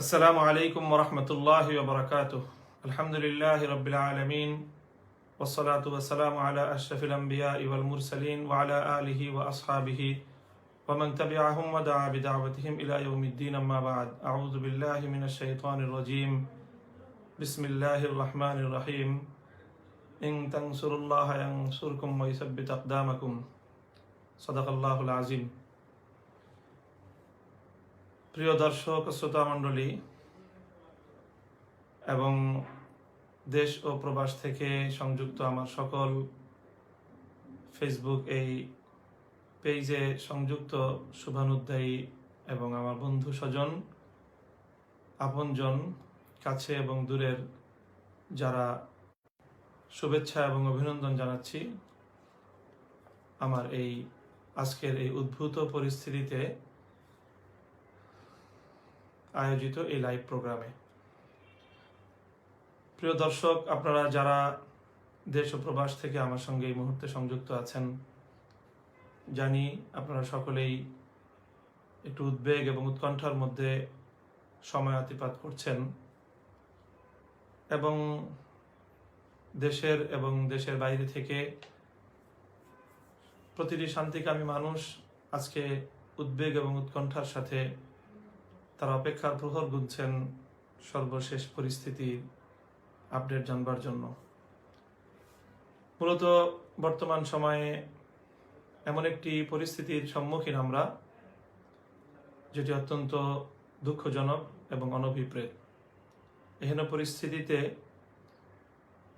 السلام عليكم ورحمة الله وبركاته. الحمد لله رب العالمين والصلاة والسلام على أشرف الأنبياء والمرسلين وعلى آله وأصحابه ومن تبعهم ودعا بدعوتهم إلى يوم الدين. أما بعد، أعوذ بالله من الشيطان الرجيم. بسم الله الرحمن الرحيم. إن تنصروا الله ينصركم ويثبت أقدامكم. صدق الله العظيم. প্রিয় দর্শক ও শ্রোতা মণ্ডলী এবং দেশ ও প্রবাস থেকে সংযুক্ত আমার সকল ফেসবুক এই পেজে সংযুক্ত শুভানুধ্যায়ী এবং আমার বন্ধু স্বজন, আপনজন, কাছে এবং দূরের যারা শুভেচ্ছা এবং অভিনন্দন জানাচ্ছি আমার এই আজকের এই উদ্ভূত পরিস্থিতিতে আয়োজিত এই লাইভ প্রোগ্রামে। প্রিয় দর্শক, আপনারা যারা দেশ ও প্রবাস থেকে আমার সঙ্গে এই মুহূর্তে সংযুক্ত আছেন, জানি আপনারা সকলেই একটু উদ্বেগ এবং উৎকণ্ঠার মধ্যে সময় অতিবাহিত করছেন এবং দেশের এবং দেশের বাইরে থেকে প্রতিটি শান্তিকামী মানুষ আজকে উদ্বেগ এবং উৎকণ্ঠার সাথে তারা অপেক্ষার প্রহর গুনছেন সর্বশেষ পরিস্থিতির আপডেট জানবার জন্য। মূলত বর্তমান সময়ে এমন একটি পরিস্থিতির সম্মুখীন আমরা, যেটি অত্যন্ত দুঃখজনক এবং অনভিপ্রেত। এহেন পরিস্থিতিতে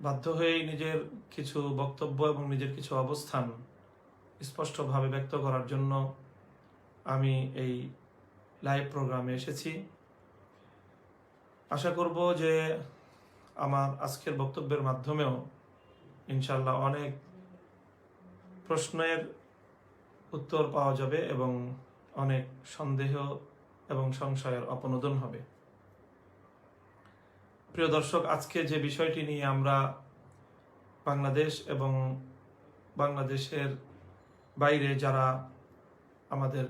বাধ্য হয়েই নিজের কিছু বক্তব্য এবং নিজের কিছু অবস্থান স্পষ্টভাবে ব্যক্ত করার জন্য আমি এই লাইভ প্রোগ্রামে এসেছি। আশা করব যে আমার আজকের বক্তব্যের মাধ্যমেও ইনশাআল্লাহ অনেক প্রশ্নের উত্তর পাওয়া যাবে এবং অনেক সন্দেহ এবং সংশয়ের অপনোদন হবে। প্রিয় দর্শক, আজকে যে বিষয়টি নিয়ে আমরা বাংলাদেশ এবং বাংলাদেশের বাইরে যারা আমাদের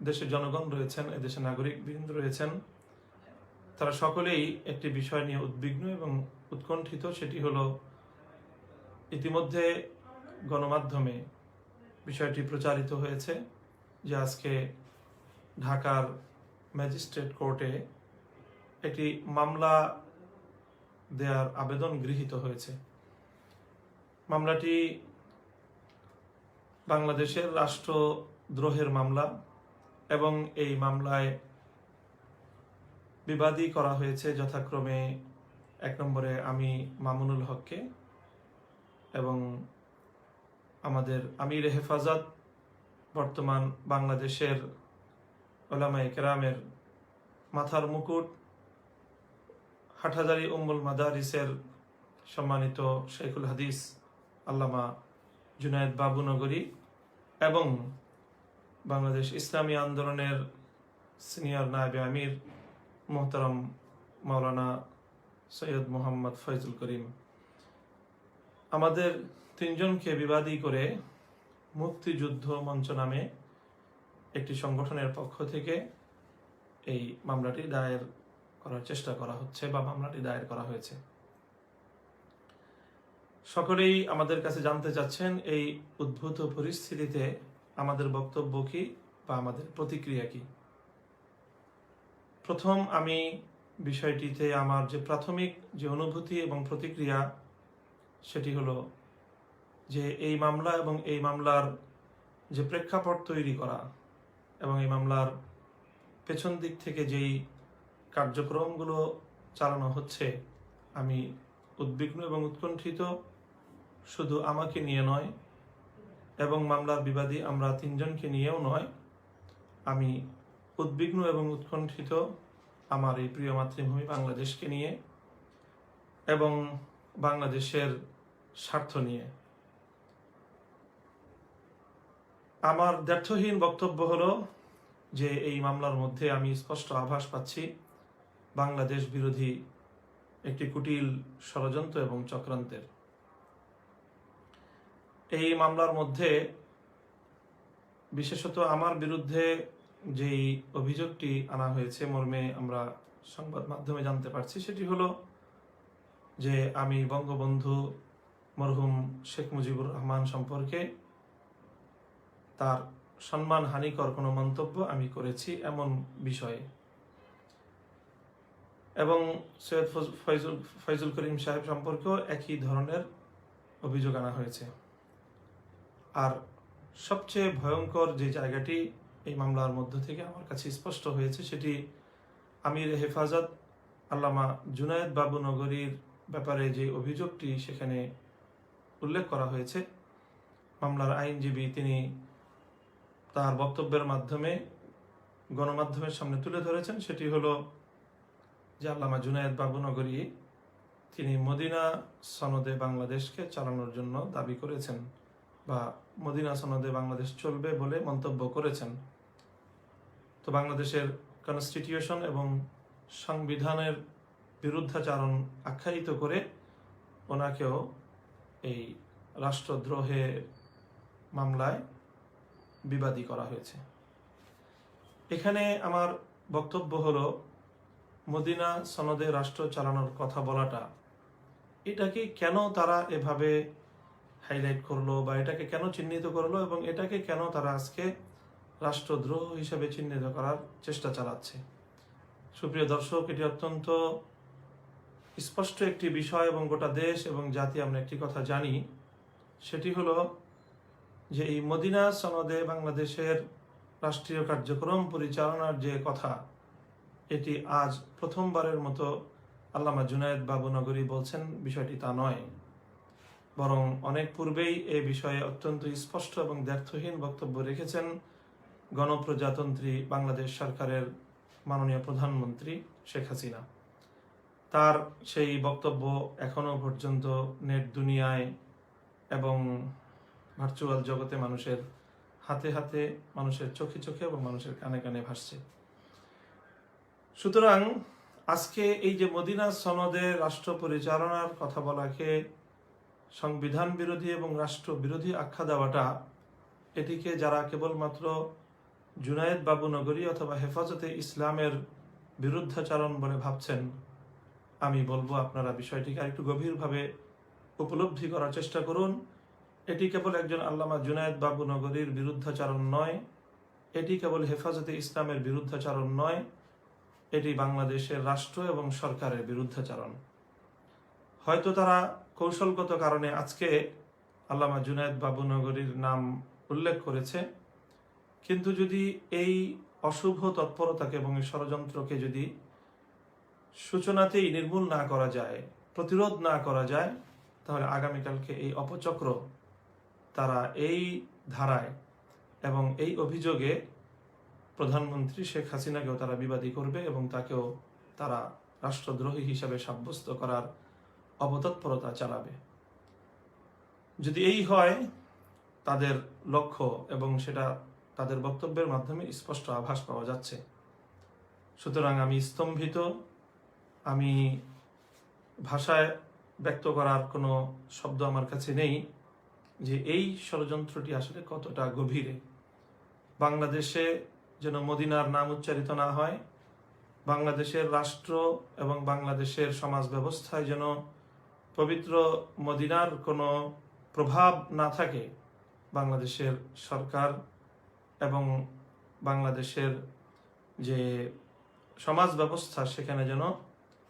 দেশের জনগণ রয়েছেন, এদেশের নাগরিক বৃন্দ রয়েছেন, তারা সকলেই একটি বিষয় নিয়ে উদ্বিগ্ন এবং উৎকণ্ঠিত। সেটি হলো, ইতিমধ্যে গণমাধ্যমে বিষয়টি প্রচারিত হয়েছে যে আজকে ঢাকার ম্যাজিস্ট্রেট কোর্টে একটি মামলা দেওয়ার আবেদন গৃহীত হয়েছে। মামলাটি বাংলাদেশের রাষ্ট্রদ্রোহের মামলা এবং এই মামলায় বিবাদী করা হয়েছে যথাক্রমে 1 নম্বরে আমি মামুনুল হককে এবং আমাদের আমির হেফাজত, বর্তমান বাংলাদেশের উলামায়ে কেরামের মাথার মুকুট, হাটহাজারী উম্মুল মাদারিসের সম্মানিত শেখুল হাদিস আল্লামা জুনায়েদ বাবুনগরী এবং বাংলাদেশ ইসলামী আন্দোলনের সিনিয়র নায়েবে আমির মোহতারাম মাওলানা সৈয়দ মোহাম্মদ ফয়জুল করিম, আমাদের 3 জনকে বিবাদী করে মুক্তিযুদ্ধ মঞ্চ নামে একটি সংগঠনের পক্ষ থেকে এই মামলাটি দায়ের করার চেষ্টা করা হচ্ছে বা মামলাটি দায়ের করা হয়েছে। সকলেই আমাদের কাছে জানতে চাচ্ছেন এই উদ্ভূত পরিস্থিতিতে আমাদের বক্তব্য কি বা আমাদের প্রতিক্রিয়া কি। প্রথম আমি বিষয়টিতে আমার যে প্রাথমিক যে অনুভূতি এবং প্রতিক্রিয়া, সেটি হলো যে এই মামলা এবং এই মামলার যে প্রেক্ষাপট তৈরি করা এবং এই মামলার পেছন দিক থেকে যেই কার্যক্রমগুলো চালানো হচ্ছে, আমি উদ্বিগ্ন এবং উৎকণ্ঠিত। শুধু আমাকে নিয়ে নয় এবং মামলার বিবাদী আমরা 3 জনকে নিয়েও নয়, আমি উদ্বিগ্ন এবং উৎকণ্ঠিত আমার এই প্রিয় মাতৃভূমি বাংলাদেশকে নিয়ে এবং বাংলাদেশের স্বার্থ নিয়ে। আমার দ্ব্যর্থহীন বক্তব্য হলো যে এই মামলার মধ্যে আমি স্পষ্ট আভাস পাচ্ছি বাংলাদেশ বিরোধী একটি কুটিল ষড়যন্ত্র এবং চক্রান্তের। এই মামলার মধ্যে বিশেষত আমার বিরুদ্ধে যেই অভিযোগটি আনা হয়েছে মর্মে আমরা সংবাদ মাধ্যমে জানতে পারছি সেটি হলো যে আমি বঙ্গবন্ধু মরহুম শেখ মুজিবুর রহমান সম্পর্কে তার সম্মান হানিকর কোনো মন্তব্য আমি করেছি এমন বিষয়ে, এবং সৈয়দ ফয়জুল করিম সাহেব সম্পর্কেও একই ধরনের অভিযোগ আনা হয়েছে। আর সবচেয়ে ভয়ঙ্কর যে জায়গাটি এই মামলার মধ্য থেকে আমার কাছে স্পষ্ট হয়েছে সেটি আমির হেফাজত আল্লামা জুনায়েদ বাবু নগরীর ব্যাপারে যে অভিযোগটি সেখানে উল্লেখ করা হয়েছে। মামলার আইনজীবী তিনি তার বক্তব্যের মাধ্যমে গণমাধ্যমের সামনে তুলে ধরেছেন, সেটি হলো যে আল্লামা জুনায়েদ বাবু নগরী তিনি মদিনা সনদে বাংলাদেশকে চালানোর জন্য দাবি করেছেন বা মদিনা সনদে বাংলাদেশ চলবে বলে মন্তব্য করেছেন। তো বাংলাদেশের কনস্টিটিউশন এবং সংবিধানের বিরুদ্ধাচারণ আখ্যায়িত করে ওনাকেও এই রাষ্ট্রদ্রোহের মামলায় বিবাদী করা হয়েছে। এখানে আমার বক্তব্য হলো মদিনা সনদে রাষ্ট্র চালানোর কথা বলাটা, এটাকে কেন তারা এভাবে হাইলাইট করলো বা এটাকে কেন চিহ্নিত করলো এবং এটাকে কেন তারা আজকে রাষ্ট্রদ্রোহ হিসেবে চিহ্নিত করার চেষ্টা চালাচ্ছে। সুপ্রিয় দর্শক, এটি অত্যন্ত স্পষ্ট একটি বিষয় এবং গোটা দেশ এবং জাতি আমরা একটি কথা জানি, সেটি হলো যে এই মদিনা সনদে বাংলাদেশের রাষ্ট্রীয় কার্যক্রম পরিচালনার যে কথা, এটি আজ প্রথমবারের মতো আল্লামা জুনায়েদ বাবু নগরী বলছেন বিষয়টি তা নয়, বরং অনেক পূর্বেই এই বিষয়ে অত্যন্ত স্পষ্ট এবং দ্ব্যর্থহীন বক্তব্য রেখেছেন গণপ্রজাতন্ত্রী বাংলাদেশ সরকারের মাননীয় প্রধানমন্ত্রী শেখ হাসিনা। তার সেই বক্তব্য এখনো পর্যন্ত নেট দুনিয়ায় এবং ভার্চুয়াল জগতে মানুষের হাতে হাতে, মানুষের চোখে চোখে এবং মানুষের কানে কানে ভাসছে। সুতরাং আজকে এই যে মদিনা সনদে রাষ্ট্র পরিচালনার কথা বলাকে সংবিধান বিরোধী এবং রাষ্ট্র বিরোধী আখ্যা দেওয়াটা, এটিকে যারা কেবলমাত্র জুনায়েদ বাবু নগরী অথবা হেফাজতে ইসলামের বিরুদ্ধাচারণ বলে ভাবছেন, আমি বলবো আপনারা বিষয়টিকে আরেকটু গভীরভাবে উপলব্ধি করার চেষ্টা করুন। এটি কেবল একজন আল্লামা জুনায়েদ বাবু নগরীর বিরুদ্ধাচারণ নয়, এটি কেবল হেফাজতে ইসলামের বিরুদ্ধাচারণ নয়, এটি বাংলাদেশের রাষ্ট্র এবং সরকারের বিরুদ্ধাচারণ। হয়তো তারা কৌশলগত কারণে আজকে আল্লামা জুনায়েদ বাবু নগরীর নাম উল্লেখ করেছে, কিন্তু যদি এই অশুভ তৎপরতাকে এবং এই ষড়যন্ত্রকে যদি সূচনাতেই নির্মূল না করা যায়, প্রতিরোধ না করা যায়, তাহলে আগামীকালকে এই অপচক্র তারা এই ধারায় এবং এই অভিযোগে প্রধানমন্ত্রী শেখ হাসিনাকেও তারা বিবাদী করবে এবং তাকেও তারা রাষ্ট্রদ্রোহী হিসাবে সাব্যস্ত করার অপতৎপরতা চালাবে। যদি এই হয় তাদের লক্ষ্য, এবং সেটা তাদের বক্তব্যের মাধ্যমে স্পষ্ট আভাস পাওয়া যাচ্ছে। সুতরাং আমি স্তম্ভিত, আমি ভাষায় ব্যক্ত করার কোনো শব্দ আমার কাছে নেই যে এই ষড়যন্ত্রটি আসলে কতটা গভীরে। বাংলাদেশে যেন মদিনার নাম উচ্চারিত না হয়, বাংলাদেশের রাষ্ট্র এবং বাংলাদেশের সমাজ ব্যবস্থায় যেন পবিত্র মদিনার কোনো প্রভাব না থাকে, বাংলাদেশের সরকার এবং বাংলাদেশের যে সমাজ ব্যবস্থা সেখানে যেন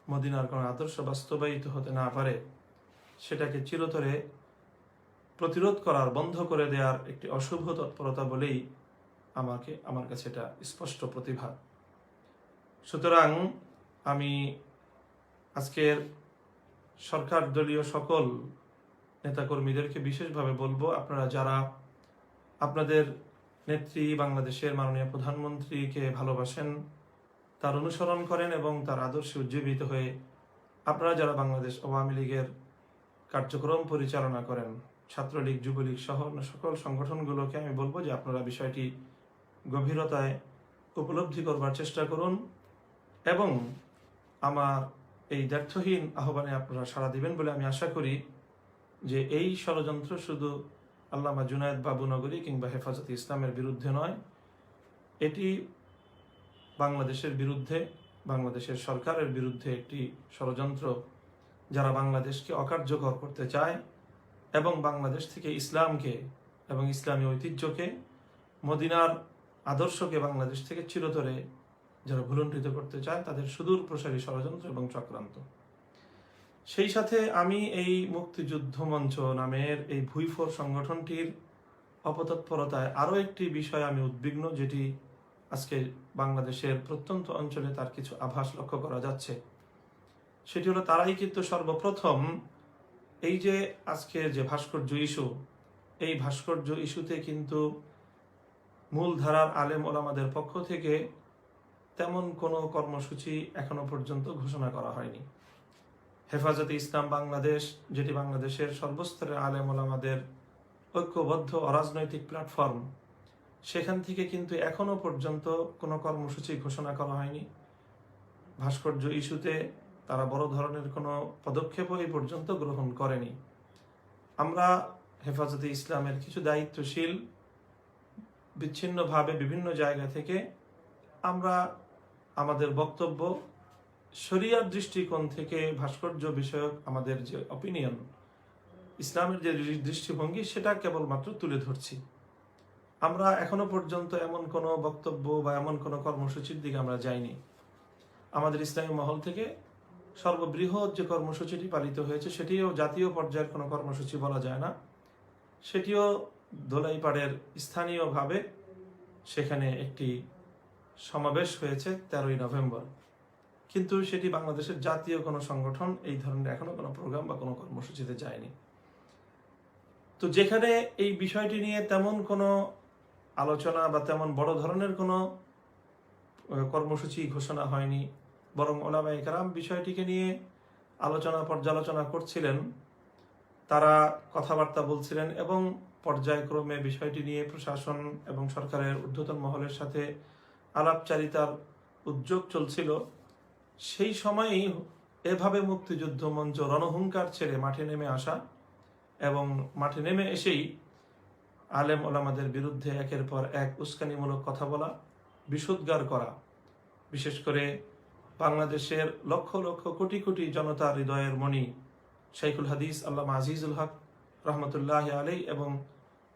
মদিনার কোনো আদর্শ বাস্তবায়িত হতে না পারে, সেটাকে চিরতরে প্রতিরোধ করার, বন্ধ করে দেওয়ার একটি অশুভ তৎপরতা বলেই আমার কাছে এটা স্পষ্ট প্রতিভাত। সুতরাং আমি আজকের সরকার দলীয় সকল নেতাকর্মীদেরকে বিশেষভাবে বলবো, আপনারা যারা আপনাদের নেত্রী বাংলাদেশের মাননীয় প্রধানমন্ত্রীকে ভালোবাসেন, তার অনুসরণ করেন এবং তার আদর্শে উজ্জীবিত হয়ে আপনারা যারা বাংলাদেশ আওয়ামী লীগের কার্যক্রম পরিচালনা করেন, ছাত্রলীগ, যুবলীগ সহ সকল সংগঠনগুলোকে আমি বলবো যে আপনারা বিষয়টি গভীরতায় উপলব্ধি করবার চেষ্টা করুন এবং আমার এই দ্ব্যর্থহীন আহ্বানে আপনারা সাড়া দিবেন বলে আমি আশা করি। যে এই ষড়যন্ত্র শুধু আল্লামা জুনায়েদ বাবু নগরী কিংবা হেফাজতে ইসলামের বিরুদ্ধে নয়, এটি বাংলাদেশের বিরুদ্ধে বাংলাদেশের সরকারের বিরুদ্ধে একটি ষড়যন্ত্র, যারা বাংলাদেশকে অকার্যকর করতে চায় এবং বাংলাদেশ থেকে ইসলামকে এবং ইসলামী ঐতিহ্যকে, মদিনার আদর্শকে বাংলাদেশ থেকে চিরতরে যারা ভুলুণ্ঠিত করতে চায়, তাদের সুদূর প্রসারী ষড়যন্ত্র এবং চক্রান্ত। সেই সাথে আমি এই মুক্তিযুদ্ধ মঞ্চ নামের এই ভুইফোর সংগঠনটির অপতৎপরতায় আরও একটি বিষয় আমি উদ্বিগ্ন, যেটি আজকে বাংলাদেশের প্রত্যন্ত অঞ্চলে তার কিছু আভাস লক্ষ্য করা যাচ্ছে। সেটি হলো, তারাই কিন্তু সর্বপ্রথম এই যে আজকের যে ভাস্কর্য ইস্যু, এই ভাস্কর্য ইস্যুতে কিন্তু মূলধারার আলেম ওলামাদের পক্ষ থেকে তেমন কোনো কর্মসূচি এখনো পর্যন্ত ঘোষণা করা হয়নি। হেফাজতে ইসলাম বাংলাদেশ, যেটি বাংলাদেশের সর্বস্তরের আলেম ওলামাদের ঐক্যবদ্ধ অরাজনৈতিক প্ল্যাটফর্ম, সেখান থেকে কিন্তু এখনো পর্যন্ত কোনো কর্মসূচি ঘোষণা করা হয়নি। ভাস্কর্য ইস্যুতে তারা বড় ধরনের কোনো পদক্ষেপও এই পর্যন্ত গ্রহণ করেনি। আমরা হেফাজতে ইসলামের কিছু দায়িত্বশীল বিচ্ছিন্নভাবে বিভিন্ন জায়গা থেকে আমরা আমাদের বক্তব্য শরিয়ার দৃষ্টিকোণ থেকে ভাস্কর্য বিষয়ক আমাদের যে অপিনিয়ন, ইসলামের যে দৃষ্টিভঙ্গি, সেটা কেবলমাত্র তুলে ধরছি। আমরা এখনো পর্যন্ত এমন কোনো বক্তব্য বা এমন কোনো কর্মসূচির দিকে আমরা যাইনি। আমাদের ইসলামী মহল থেকে সর্ববৃহৎ যে কর্মসূচিটি পালিত হয়েছে, সেটিও জাতীয় পর্যায়ের কোনো কর্মসূচি বলা যায় না। সেটিও দোলাইপাড়ের স্থানীয়ভাবে সেখানে একটি সমাবেশ হয়েছে 13ই নভেম্বর, কিন্তু সেটি বাংলাদেশের জাতীয় কোনো সংগঠন এই ধরনের এখনো কোনো প্রোগ্রাম বা কোনো কর্মসূচিতে যায়নি। তো যেখানে এই বিষয়টি নিয়ে তেমন কোনো আলোচনা বা তেমন বড় ধরনের কোনো কর্মসূচি ঘোষণা হয়নি, বরং ওলামায়ে কেরাম বিষয়টিকে নিয়ে আলোচনা পর্যালোচনা করছিলেন, তারা কথাবার্তা বলছিলেন এবং পর্যায়ক্রমে বিষয়টি নিয়ে প্রশাসন এবং সরকারের ঊর্ধ্বতন মহলের সাথে আলাপচারিতার উদ্যোগ চলছিল। সেই সময়েই এভাবে মুক্তিযুদ্ধ মঞ্চ রণহুঙ্কার ছেড়ে মাঠে নেমে আসা এবং মাঠে নেমে এসেই আলেম ওলামাদের বিরুদ্ধে একের পর এক উস্কানিমূলক কথা বলা, বিষোদ্গার করা, বিশেষ করে বাংলাদেশের লক্ষ লক্ষ কোটি কোটি জনতার হৃদয়ের মণি শাইখুল হাদিস আল্লামা আজিজুল হক রহমতুল্লাহ আলাই এবং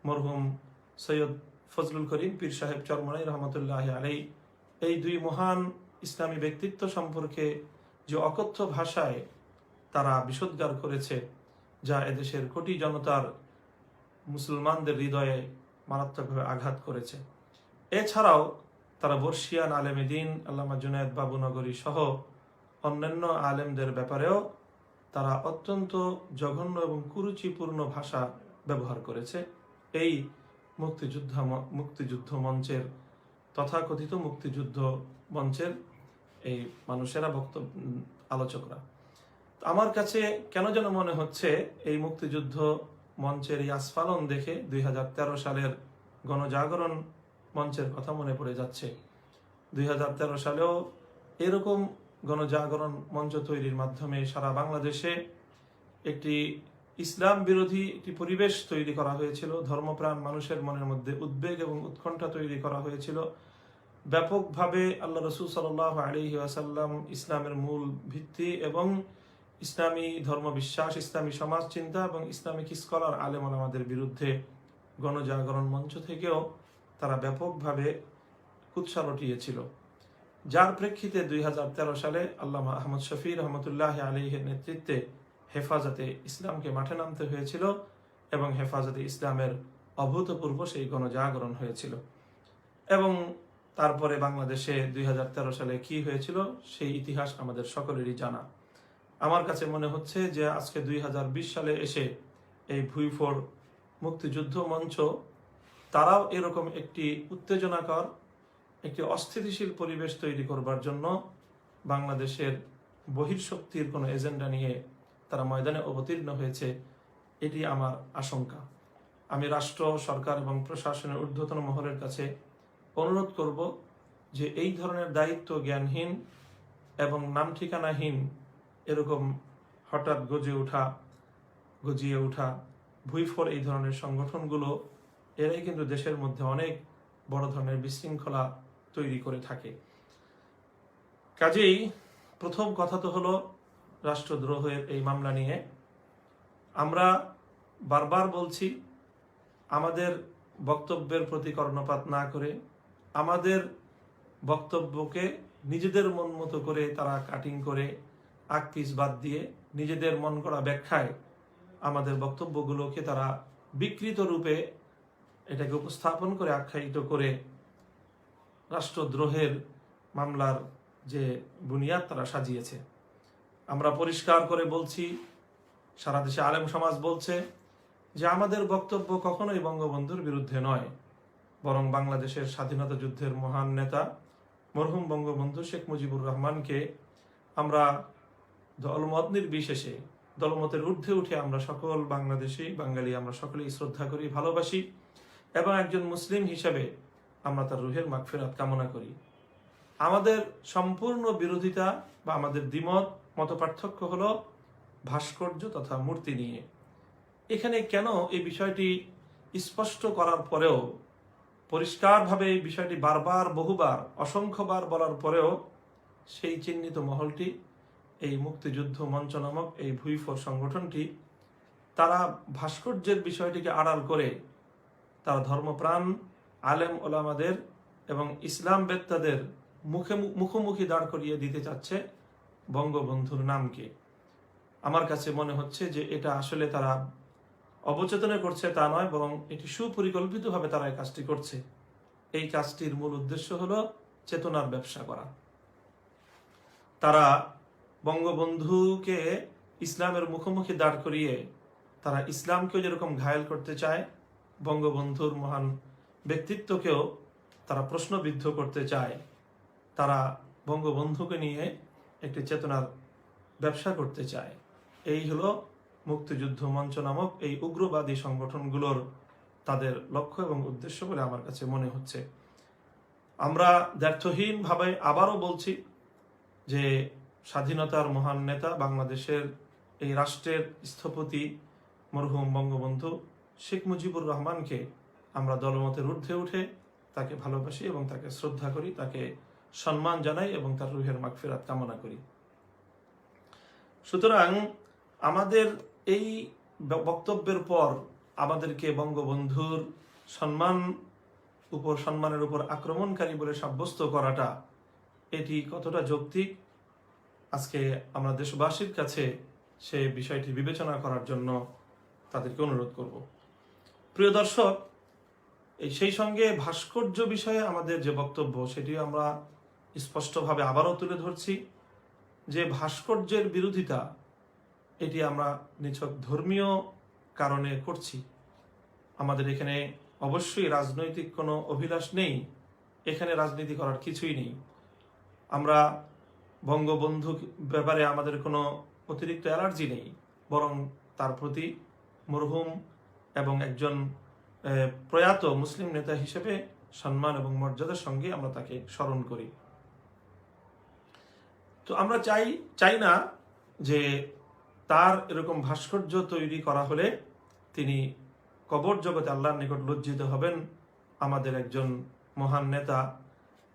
মরহুম সৈয়দ ফজলুল করিম পীর সাহেব চরমনাই রহমতুল্লাহ আলাই, এই দুই মহান ইসলামী ব্যক্তিত্ব সম্পর্কে যে অকথ্য ভাষায় তারা বিষোদ্গার করেছে, যা এদেশের কোটি জনতার মুসলমানদের হৃদয়ে মারাত্মকভাবে আঘাত করেছে। এছাড়াও তারা বর্ষিয়ান আলেম দ্বীন আল্লামা জুনায়েদ বাবুনগরী সহ অন্যান্য আলেমদের ব্যাপারেও তারা অত্যন্ত জঘন্য এবং কুরুচিপূর্ণ ভাষা ব্যবহার করেছে। এই মুক্তিযুদ্ধ মঞ্চের, তথাকথিত মুক্তিযুদ্ধ মঞ্চের এই মানুষেরা, আলোচকরা। আমার কাছে কেন যেন মনে হচ্ছে এই মুক্তিযুদ্ধ মঞ্চের এই আস্ফালন দেখে 2013 সালের গণজাগরণ মঞ্চের কথা মনে পড়ে যাচ্ছে। 2013 সালেও এরকম গণজাগরণ মঞ্চ তৈরির মাধ্যমে সারা বাংলাদেশে একটি ইসলাম বিরোধী একটি পরিবেশ তৈরি করা হয়েছিল। ধর্মপ্রাণ মানুষের মনের মধ্যে উদ্বেগ এবং উৎকণ্ঠা তৈরি করা হয়েছিল। ব্যাপকভাবে আল্লাহ রসুল সাল্লাল্লাহু আলাইহি ওয়াসাল্লাম, ইসলামের মূল ভিত্তি এবং ইসলামী ধর্মবিশ্বাস, ইসলামী সমাজ চিন্তা এবং ইসলামিক স্কলার আলেম ওলামাদের বিরুদ্ধে গণজাগরণ মঞ্চ থেকেও তারা ব্যাপকভাবে কুৎসা রটিয়েছিল, যার প্রেক্ষিতে 2013 সালে আল্লামা আহমদ শফি রহমতুল্লাহ আলাইহির নেতৃত্বে হেফাজতে ইসলামকে মাঠে নামতে হয়েছিল এবং হেফাজতে ইসলামের অভূতপূর্ব সেই গণজাগরণ হয়েছিল। এবং তারপরে বাংলাদেশে 2013 সালে কি হয়েছিল সেই ইতিহাস আমাদের সকলেরই জানা। আমার কাছে মনে হচ্ছে যে আজকে 2020 সালে এসে এই ভুইফোর মুক্তিযুদ্ধ মঞ্চ তারাও এরকম একটি উত্তেজনাকর, একটি অস্থিতিশীল পরিবেশ তৈরি করবার জন্য বাংলাদেশের বহির্শক্তির কোনো এজেন্ডা নিয়ে তারা ময়দানে অবতীর্ণ হয়েছে, এটি আমার আশঙ্কা। আমি রাষ্ট্র, সরকার এবং প্রশাসনের ঊর্ধ্বতন মহলের কাছে অনুরোধ করব যে এই ধরনের দায়িত্ব জ্ঞানহীন এবং নাম ঠিকানাহীন এরকম হঠাৎ গজিয়ে ওঠা ভুইফোর এই ধরনের সংগঠনগুলো, এরাই কিন্তু দেশের মধ্যে অনেক বড় ধরনের বিশৃঙ্খলা তৈরি করে থাকে। কাজেই প্রথম কথা তো হলো রাষ্ট্রদ্রোহের এই মামলা নিয়ে আমরা বারবার বলছি, আমাদের বক্তব্যের প্রতি কর্ণপাত না করে আমাদের বক্তব্যকে নিজেদের মন মতো করে তারা কাটিং করে আকপিস বাদ দিয়ে নিজেদের মন করা ব্যাখ্যায় আমাদের বক্তব্যগুলোকে তারা বিকৃত রূপে এটাকে উপস্থাপন করে আখ্যায়িত করে রাষ্ট্রদ্রোহের মামলার যে বুনিয়াদ তারা সাজিয়েছে। আমরা পরিষ্কার করে বলছি, সারা দেশে আলেম সমাজ বলছে যে আমাদের বক্তব্য কখনোই বঙ্গবন্ধুর বিরুদ্ধে নয়, বরং বাংলাদেশের স্বাধীনতা যুদ্ধের মহান নেতা মরহুম বঙ্গবন্ধু শেখ মুজিবুর রহমানকে আমরা দলমত নির্বিশেষে, দলমতের ঊর্ধ্বে উঠে আমরা সকল বাংলাদেশি বাঙালি আমরা সকলেই শ্রদ্ধা করি, ভালোবাসি এবং একজন মুসলিম হিসেবে আমরা তার রুহের মাগফিরাত কামনা করি। আমাদের সম্পূর্ণ বিরোধিতা বা আমাদের দ্বিমত মতপার্থক্য হলো ভাস্কর্য তথা মূর্তি নিয়ে। এখানে কেন এই বিষয়টি স্পষ্ট করার পরেও, পরিষ্কারভাবে এই বিষয়টি বারবার বহুবার অসংখ্যবার বলার পরেও সেই চিহ্নিত মহলটি, এই মুক্তিযুদ্ধ মঞ্চ নামক এই ভুইফোর সংগঠনটি, তারা ভাস্কর্যের বিষয়টিকে আড়াল করে তারা ধর্মপ্রাণ আলেম ওলামাদের এবং ইসলাম বেত্তাদের মুখোমুখি দাঁড় করিয়ে দিতে চাচ্ছে বঙ্গবন্ধুর নামকে। আমার কাছে মনে হচ্ছে যে এটা আসলে তারা অবচেতনে করছে তা নয়, বরং এটি সুপরিকল্পিতভাবে তারা এই কাজটি করছে। এই কাজটির মূল উদ্দেশ্য হলো চেতনার ব্যবসা করা। তারা বঙ্গবন্ধুকে ইসলামের মুখোমুখি দাঁড় করিয়ে তারা ইসলামকেও যেরকম ঘায়েল করতে চায়, বঙ্গবন্ধুর মহান ব্যক্তিত্বকেও তারা প্রশ্নবিদ্ধ করতে চায়। তারা বঙ্গবন্ধুকে নিয়ে একটি চেতনার ব্যবসা করতে চায়। এই হলো মুক্তিযুদ্ধ মঞ্চ নামক এই উগ্রবাদী সংগঠনগুলোর তাদের লক্ষ্য এবং উদ্দেশ্য বলে আমার কাছে মনে হচ্ছে। আমরা দ্ব্যর্থহীনভাবে আবারও বলছি যে স্বাধীনতার মহান নেতা, বাংলাদেশের এই রাষ্ট্রের স্থপতি মরহুম বঙ্গবন্ধু শেখ মুজিবুর রহমানকে আমরা দলমতের ঊর্ধ্বে উঠে তাকে ভালোবাসি এবং তাকে শ্রদ্ধা করি, তাকে সম্মান জানাই এবং তার রুহের মাগফিরাত কামনা করি। সুতরাং আমাদের এই বক্তব্যের পর আমাদেরকে বঙ্গবন্ধুর সম্মানের উপর আক্রমণকারী বলে সাব্যস্ত করাটা, এটি কতটা যৌক্তিক, আজকে আমরা দেশবাসীর কাছে সে বিষয়টি বিবেচনা করার জন্য তাদেরকে অনুরোধ করব। প্রিয় দর্শক, সেই সঙ্গে ভাস্কর্য বিষয়ে আমাদের যে বক্তব্য সেটি আমরা স্পষ্টভাবে আবারও তুলে ধরছি যে ভাস্কর্যের বিরোধিতা এটি আমরা নিছক ধর্মীয় কারণে করছি। আমাদের এখানে অবশ্যই রাজনৈতিক কোনো অভিলাষ নেই, এখানে রাজনীতি করার কিছুই নেই। আমরা বঙ্গবন্ধু ব্যাপারে আমাদের কোনো অতিরিক্ত অ্যালার্জি নেই, বরং তার প্রতি মরহুম এবং একজন প্রয়াত মুসলিম নেতা হিসেবে সম্মান এবং মর্যাদার সঙ্গে আমরা তাকে স্মরণ করি। তো আমরা চাই না যে তার এরকম ভাস্কর্য তৈরি করা হলে তিনি কবর জগতে আল্লাহর নিকট লজ্জিত হবেন। আমাদের একজন মহান নেতা,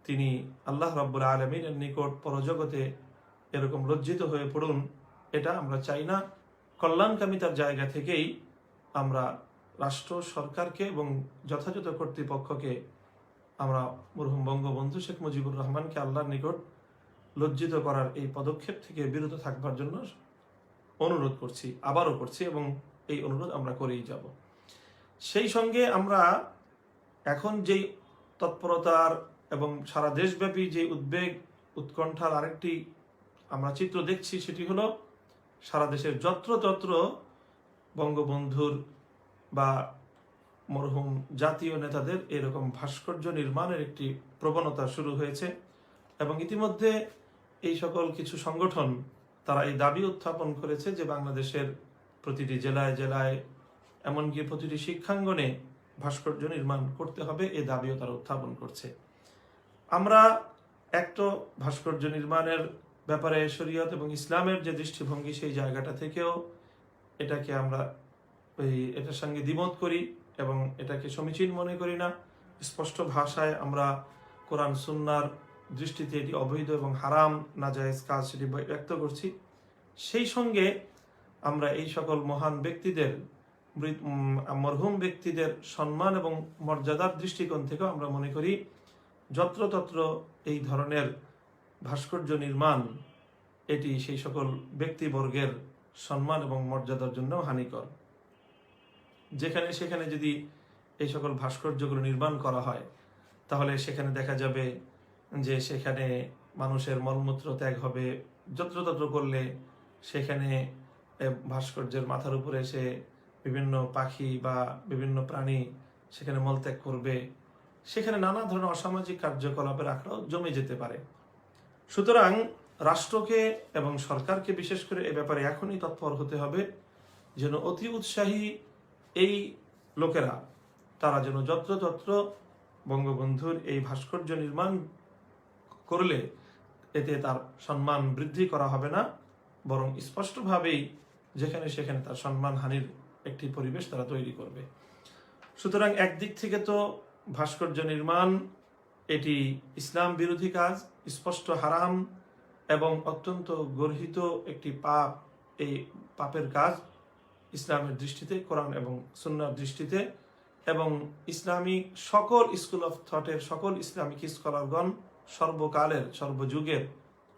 তিনি আল্লাহ রাব্বুল আলামিনের নিকট পরজগতে এরকম লজ্জিত হয়ে পড়ুন, এটা আমরা চাই না। কল্যাণকামিতার জায়গা থেকেই আমরা রাষ্ট্র সরকারকে এবং যথাযথ কর্তৃপক্ষকে আমরা মরহুম বঙ্গবন্ধু শেখ মুজিবুর রহমানকে আল্লাহর নিকট লজ্জিত করার এই পদক্ষেপ থেকে বিরত থাকবার জন্য অনুরোধ করছি, আবারও করছি এবং এই অনুরোধ আমরা করেই যাব। সেই সঙ্গে আমরা এখন যেই তৎপরতার এবং সারা দেশব্যাপী যে উদ্বেগ উৎকণ্ঠার আরেকটি আমরা চিত্র দেখছি, সেটি হলো সারা দেশের যত্রতত্র বঙ্গবন্ধুর বা মরহুম জাতীয় নেতাদের এরকম ভাস্কর্য নির্মাণের একটি প্রবণতা শুরু হয়েছে এবং ইতিমধ্যে এই সকল কিছু সংগঠন তারা এই দাবি উত্থাপন করেছে যে বাংলাদেশের প্রতিটি জেলায় জেলায় এমনকি প্রতিটি শিক্ষাঙ্গনে ভাস্কর্য নির্মাণ করতে হবে, এই দাবিও তারা উত্থাপন করছে। আমরা একটা ভাস্কর্য নির্মাণের ব্যাপারে শরীয়ত এবং ইসলামের যে দৃষ্টিভঙ্গি সেই জায়গাটা থেকেও এটাকে আমরা এটার সঙ্গে দ্বিমত করি এবং এটাকে সমীচীন মনে করি না। স্পষ্ট ভাষায় আমরা কোরআন সুন্নাহর দৃষ্টিতে এটি অবৈধ এবং হারাম নাজায়েজ কাজ সেটি ব্যক্ত করছি। সেই সঙ্গে আমরা এই সকল মহান ব্যক্তিদের, মরহুম ব্যক্তিদের সম্মান এবং মর্যাদার দৃষ্টিকোণ থেকেও আমরা মনে করি যত্রতত্র এই ধরনের ভাস্কর্য নির্মাণ এটি সেই সকল ব্যক্তিবর্গের সম্মান এবং মর্যাদার জন্য হানিকর। যেখানে সেখানে যদি এই সকল ভাস্কর্যগুলো নির্মাণ করা হয় তাহলে সেখানে দেখা যাবে যে সেখানে মানুষের মলমূত্র ত্যাগ হবে। যত্রতত্র করলে সেখানে ভাস্কর্যের মাথার উপরে এসে বিভিন্ন পাখি বা বিভিন্ন প্রাণী সেখানে মলত্যাগ করবে, সেখানে নানা ধরনের অসামাজিক কার্যকলাপের আখড়াও জমে যেতে পারে। সুতরাং রাষ্ট্রকে এবং সরকারকে বিশেষ করে এ ব্যাপারে এখনই তৎপর হতে হবে, যেন অতি উৎসাহী এই লোকেরা তারা যেন যত্রতত্র বঙ্গবন্ধুর এই ভাস্কর্য নির্মাণ করলে এতে তার সম্মান বৃদ্ধি করা হবে না, বরং স্পষ্টভাবেই যেখানে সেখানে তার সম্মান হানির একটি পরিবেশ তারা তৈরি করবে। সুতরাং একদিক থেকে তো ভাস্কর্য নির্মাণ এটি ইসলাম বিরোধী কাজ, স্পষ্ট হারাম এবং অত্যন্ত গর্হিত একটি পাপ। এই পাপের কাজ ইসলামের দৃষ্টিতে, কোরআন এবং সুন্নাহর দৃষ্টিতে এবং ইসলামিক সকল স্কুল অফ থটের সকল ইসলামিক স্কলারগণ সর্বকালের সর্বযুগের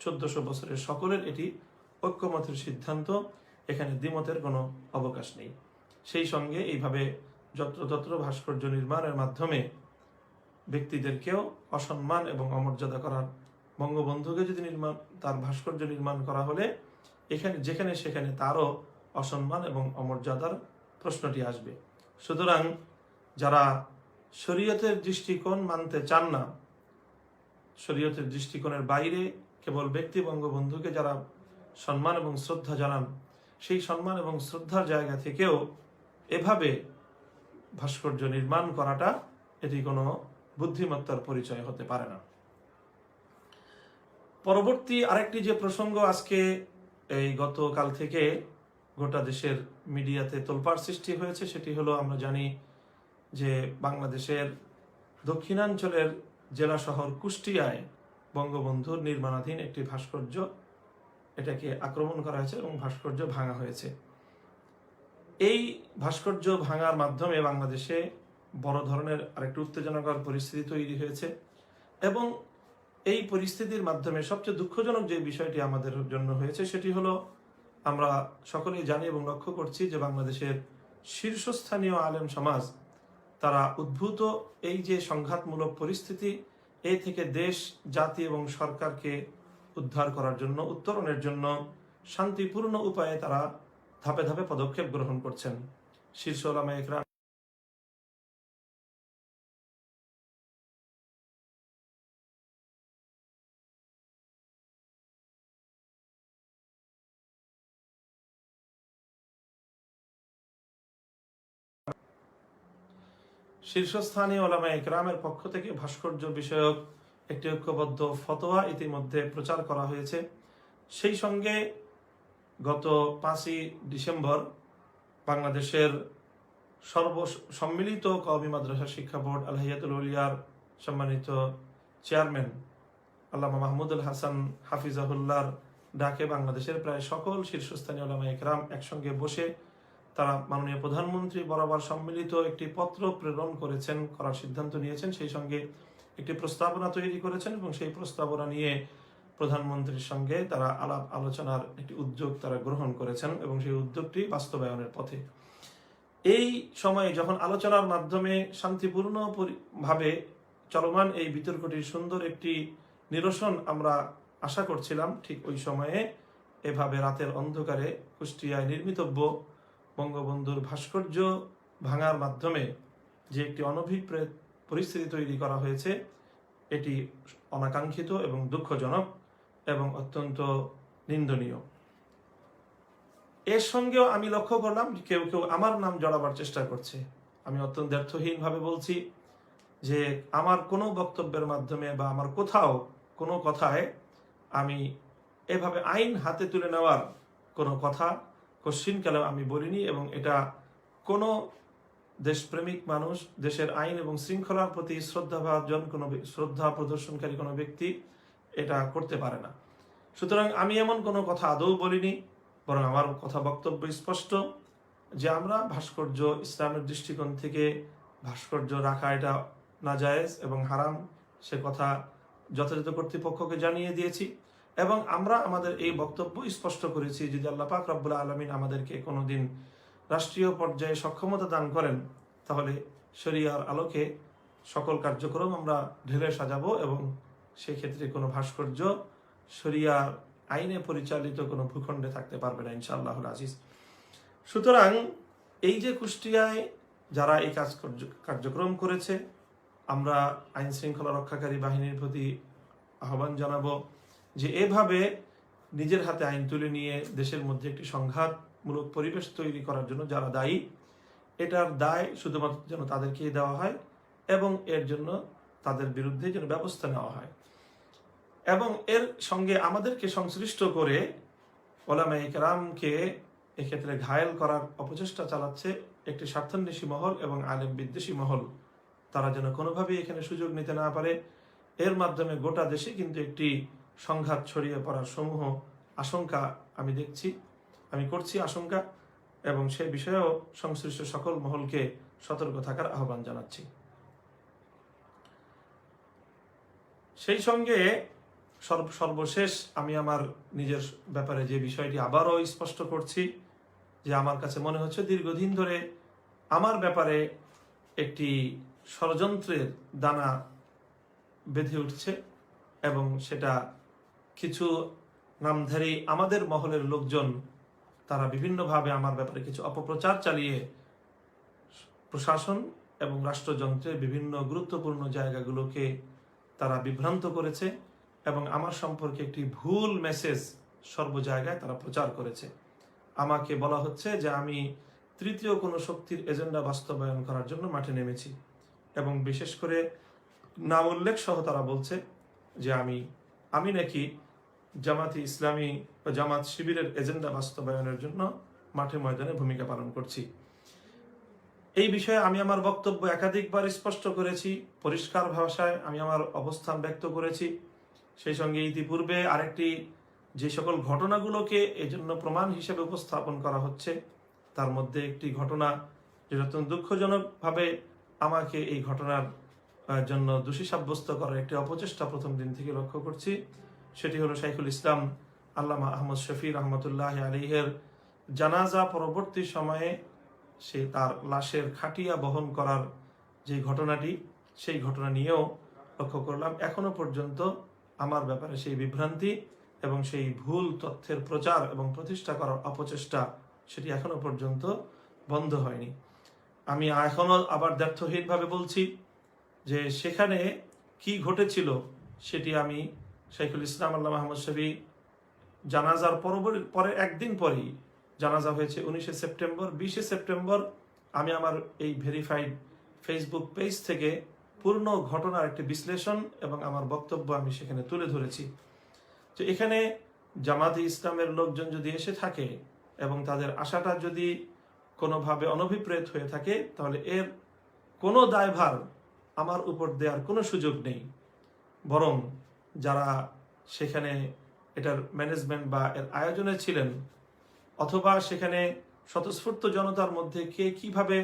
1400 বছরের সকলের এটি ঐক্যমতের সিদ্ধান্ত, এখানে দ্বিমতের কোনো অবকাশ নেই। সেই সঙ্গে এইভাবে যত্রতত্র ভাস্কর্য নির্মাণের মাধ্যমে ব্যক্তিদেরকেও অসম্মান এবং অমর্যাদা করার, বঙ্গবন্ধুকে যদি তার ভাস্কর্য নির্মাণ করা হলে এখানে যেখানে সেখানে তারও অসম্মান এবং অমর্যাদার প্রশ্নটি আসবে। সুতরাং যারা শরীয়তের দৃষ্টিকোণ মানতে চান না, শরীয়তের দৃষ্টিকোণের বাইরে কেবল ব্যক্তি বঙ্গবন্ধুকে যারা সম্মান এবং শ্রদ্ধা জানান, সেই সম্মান এবং শ্রদ্ধার জায়গা থেকেও এভাবে ভাস্কর্য নির্মাণ করাটা এটি কোনো বুদ্ধিমত্তার পরিচয় হতে পারে না। পরবর্তী আরেকটি যে প্রসঙ্গ আজকে এই গতকাল থেকে গোটা দেশের মিডিয়াতে তোলপাড় সৃষ্টি হয়েছে সেটি হলো, আমরা জানি যে বাংলাদেশের দক্ষিণাঞ্চলের জেলা শহর কুষ্টিয়ায় বঙ্গবন্ধুর নির্মাণাধীন একটি ভাস্কর্য, এটাকে আক্রমণ করা হয়েছে এবং ভাস্কর্য ভাঙা হয়েছে। এই ভাস্কর্য ভাঙার মাধ্যমে বাংলাদেশে বড় ধরনের আরেকটি উত্তেজনাকর পরিস্থিতি তৈরি হয়েছে এবং এই পরিস্থিতির মাধ্যমে সবচেয়ে দুঃখজনক যে বিষয়টি আমাদের জন্য হয়েছে সেটি হলো, আমরা সকলেই জানি এবং লক্ষ্য করছি যে বাংলাদেশের শীর্ষস্থানীয় আলেম সমাজ তারা উদ্ভূত এই যে সংঘাতমূলক পরিস্থিতি, এই থেকে দেশ, জাতি এবং সরকারকে উদ্ধার করার জন্য, উত্তরণের জন্য শান্তিপূর্ণ উপায়ে তারা ধাপে ধাপে পদক্ষেপ গ্রহণ করছেন। শীর্ষ ওলামায়ে ইকরাম শীর্ষস্থানীয় ওলামায়ে ইকরামের পক্ষ থেকে ভাস্কর্য বিষয়ক একটি ঐক্যবদ্ধ ফতোয়া ইতিমধ্যে প্রচার করা হয়েছে। সেই সঙ্গে গত 5ই ডিসেম্বর বাংলাদেশের সম্মিলিত কওমি মাদ্রাসা শিক্ষা বোর্ড আল হাইয়াতুল উলিয়ার সম্মানিত চেয়ারম্যান আল্লামা মাহমুদুল হাসান হাফিজাহুল্লাহর ডাকে বাংলাদেশের প্রায় সকল শীর্ষস্থানীয় ওলামায়ে ইকরাম একসঙ্গে বসে তারা মাননীয় প্রধানমন্ত্রী বরাবর সম্মিলিত একটি পত্র প্রেরণ করার সিদ্ধান্ত নিয়েছেন। সেই সঙ্গে একটি প্রস্তাবনা তৈরি করেছেন এবং সেই প্রস্তাবনা নিয়ে প্রধানমন্ত্রীর সঙ্গে তারা আলাপ আলোচনার একটি উদ্যোগ তারা গ্রহণ করেছেন এবং সেই উদ্যোগটি বাস্তবায়নের পথে। এই সময়ে যখন আলোচনার মাধ্যমে শান্তিপূর্ণ ভাবে চলমান এই বিতর্কটির সুন্দর একটি নিরসন আমরা আশা করছিলাম, ঠিক ওই সময়ে এভাবে রাতের অন্ধকারে কুষ্টিয়ায় নির্মিতব্য বঙ্গবন্ধুর ভাস্কর্য ভাঙার মাধ্যমে যে একটি অনভিপ্রেত পরিস্থিতি তৈরি করা হয়েছে, এটি অনাকাঙ্ক্ষিত এবং দুঃখজনক এবং অত্যন্ত নিন্দনীয়। এর সঙ্গেও আমি লক্ষ্য করলাম কেউ কেউ আমার নাম জড়াবার চেষ্টা করছে। আমি অত্যন্ত দ্ব্যর্থহীনভাবে বলছি যে আমার কোনো বক্তব্যের মাধ্যমে বা আমার কোথাও কোনো কথায় আমি এভাবে আইন হাতে তুলে নেওয়ার কোনো কথা কোশ্চিনকালেও আমি বলিনি এবং এটা কোনো দেশপ্রেমিক মানুষ, দেশের আইন এবং শৃঙ্খলার প্রতি শ্রদ্ধা প্রদর্শনকারী কোনো ব্যক্তি এটা করতে পারে না। সুতরাং আমি এমন কোনো কথা আদৌ বলিনি, বরং আমার কথা বক্তব্য স্পষ্ট যে আমরা ভাস্কর্য ইসলামের দৃষ্টিকোণ থেকে ভাস্কর্য রাখা এটা নাজায়েজ এবং হারাম, সে কথা যথাযথ কর্তৃপক্ষকে জানিয়ে দিয়েছি এবং আমরা আমাদের এই বক্তব্য স্পষ্ট করেছি। যদি আল্লাহ পাক রব্বুল আলামিন আমাদেরকে কোনোদিন রাষ্ট্রীয় পর্যায়ে সক্ষমতা দান করেন, তাহলে শরিয়ার আলোকে সকল কার্যক্রম আমরা ঢেলে সাজাবো এবং সেক্ষেত্রে কোনো ভাস্কর্য শরিয়ার আইনে পরিচালিত কোনো ভূখণ্ডে থাকতে পারবে না ইনশাআল্লাহুল আজিজ। সুতরাং এই যে কুষ্টিয়ায় যারা এই কার্যক্রম করেছে, আমরা আইন শৃঙ্খলা রক্ষাকারী বাহিনীর প্রতি আহ্বান জানাবো যে এভাবে নিজের হাতে আইন তুলে নিয়ে দেশের মধ্যে একটি সংঘাতমূলক পরিবেশ তৈরি করার জন্য যারা দায়ী, এটার দায় শুধুমাত্র যেন তাদেরকেই দেওয়া হয় এবং এর জন্য তাদের বিরুদ্ধে যেন ব্যবস্থা নেওয়া হয় এবং এর সঙ্গে আমাদেরকে সংশ্লিষ্ট করে ওলামায়ে কেরামকে এক্ষেত্রে ঘায়েল করার অপচেষ্টা চালাচ্ছে একটি স্বার্থান্বেষী মহল এবং আলেম বিদ্বেষী মহল। তারা যেন কোনোভাবেই এখানে সুযোগ নিতে না পারে। এর মাধ্যমে গোটা দেশে কিন্তু একটি সংঘাত ছড়িয়ে পড়ার সমূহ আশঙ্কা আমি করছি আশঙ্কা, এবং সে বিষয়েও সংশ্লিষ্ট সকল মহলকে সতর্ক থাকার আহ্বান জানাচ্ছি। সেই সঙ্গে সর্বশেষ আমি আমার নিজের ব্যাপারে যে বিষয়টি আবারও স্পষ্ট করছি যে আমার কাছে মনে হচ্ছে দীর্ঘদিন ধরে আমার ব্যাপারে একটি ষড়যন্ত্রের দানা বেঁধে উঠছে এবং সেটা কিছু নামধারী আমাদের মহলের লোকজন তারা বিভিন্নভাবে আমার ব্যাপারে কিছু অপপ্রচার চালিয়ে প্রশাসন এবং রাষ্ট্রযন্ত্রের বিভিন্ন গুরুত্বপূর্ণ জায়গাগুলোকে তারা বিভ্রান্ত করেছে এবং আমার সম্পর্কে একটি ভুল মেসেজ সর্ব জায়গায় তারা প্রচার করেছে। আমাকে বলা হচ্ছে যে আমি তৃতীয় কোনো শক্তির এজেন্ডা বাস্তবায়ন করার জন্য মাঠে নেমেছি এবং বিশেষ করে নাম উল্লেখ সহ তারা বলছে যে আমি নাকি জামাতি ইসলামী বা জামাত শিবিরের এজেন্ডা বাস্তবায়নের জন্য মাঠে ময়দানে ভূমিকা পালন করছি। এই বিষয়ে আমি আমার বক্তব্য একাধিকবার স্পষ্ট করেছি, পরিষ্কার ভাষায় আমি আমার অবস্থান ব্যক্ত করেছি। সেই সঙ্গে ইতিপূর্বে আরেকটি যে সকল ঘটনাগুলোকে এজন্য প্রমাণ হিসেবে উপস্থাপন করা হচ্ছে, তার মধ্যে একটি ঘটনা যেটা অত্যন্ত দুঃখজনকভাবে আমাকে এই ঘটনার জন্য দোষী সাব্যস্ত করার একটি অপচেষ্টা প্রথম দিন থেকে লক্ষ্য করছি। সেটি হলো শাইখুল ইসলাম আল্লামা আহমদ শফি রহমতুল্লাহ আলাইহির জানাজা পরবর্তী সময়ে সে তার লাশের খাটিয়া বহন করার যে ঘটনাটি, সেই ঘটনা নিয়েও লক্ষ্য করলাম এখনো পর্যন্ত আমার ব্যাপারে সেই বিভ্রান্তি এবং সেই ভুল তথ্যের প্রচার এবং প্রতিষ্ঠা করার অপচেষ্টা সেটি এখনো পর্যন্ত বন্ধ হয়নি। আমি এখনো আবার দ্ব্যর্থহীনভাবে বলছি যে সেখানে কি ঘটেছিল সেটি আমি শাইখুল ইসলাম আল্লামা আহমদ শফি জানাজার পরে একদিন পরেই, জানাজা হয়েছে 19 সেপ্টেম্বর, 20 সেপ্টেম্বর আমি আমার এই ভেরিফাইড ফেসবুক পেজ থেকে পূর্ণ ঘটনার একটি বিশ্লেষণ এবং আমার বক্তব্য আমি সেখানে তুলে ধরেছি। তো এখানে জামাতে ইসলামের লোকজন যদি এসে থাকে এবং তাদের আশাটা যদি কোনোভাবে অনভিপ্রেত হয়ে থাকে, তাহলে এর কোনো দায়ভার আমার উপর দেওয়ার কোনো সুযোগ নেই, বরং যারা সেখানে এটার ম্যানেজমেন্ট বা এর আয়োজনে ছিলেন অথবা সেখানে স্বতঃস্ফূর্ত জনতার মধ্যে কে কিভাবে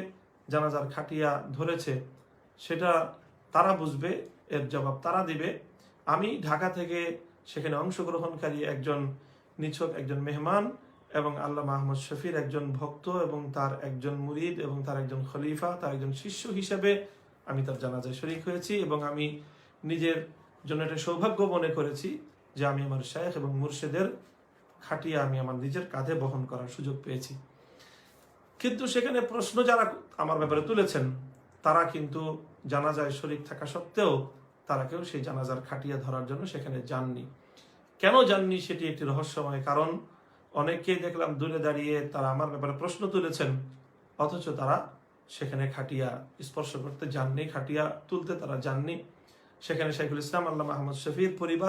জানাজার খাটিয়া ধরেছে সেটা তারা বুঝবে, এর জবাব তারা দিবে। আমি ঢাকা থেকে সেখানে অংশগ্রহণকারী একজন নিছক একজন মেহমান এবং আল্লামা আহমদ শফির একজন ভক্ত এবং তার একজন মুরিদ এবং তার একজন খলিফা, তার একজন শিষ্য হিসেবে আমি তার জানাজায় শরীক হয়েছি এবং আমি নিজের জন্য এটা সৌভাগ্য মনে করেছি যে আমি আমার শায়েখ এবং মুর্শিদের খাটিয়া আমি আমার নিজের কাঁধে বহন করার সুযোগ পেয়েছি। কিন্তু সেখানে প্রশ্ন যারা আমার ব্যাপারে তুলেছেন তারা কিন্তু জানাজায় শরীক থাকা সত্ত্বেও তারা কেউ সেই জানাজার খাটিয়া ধরার জন্য সেখানে যাননি। কেন যাননি সেটি একটি রহস্যময় কারণ। অনেককেই দেখলাম দূরে দাঁড়িয়ে তারা আমার ব্যাপারে প্রশ্ন তুলেছেন, অথচ তারা সেখানে খাটিয়া স্পর্শ করতে যাননি, খাটিয়া তুলতে তারা যাননি। সেখানে শাইখুল ইসলাম আল্লামা আহমদ শফির পরিবার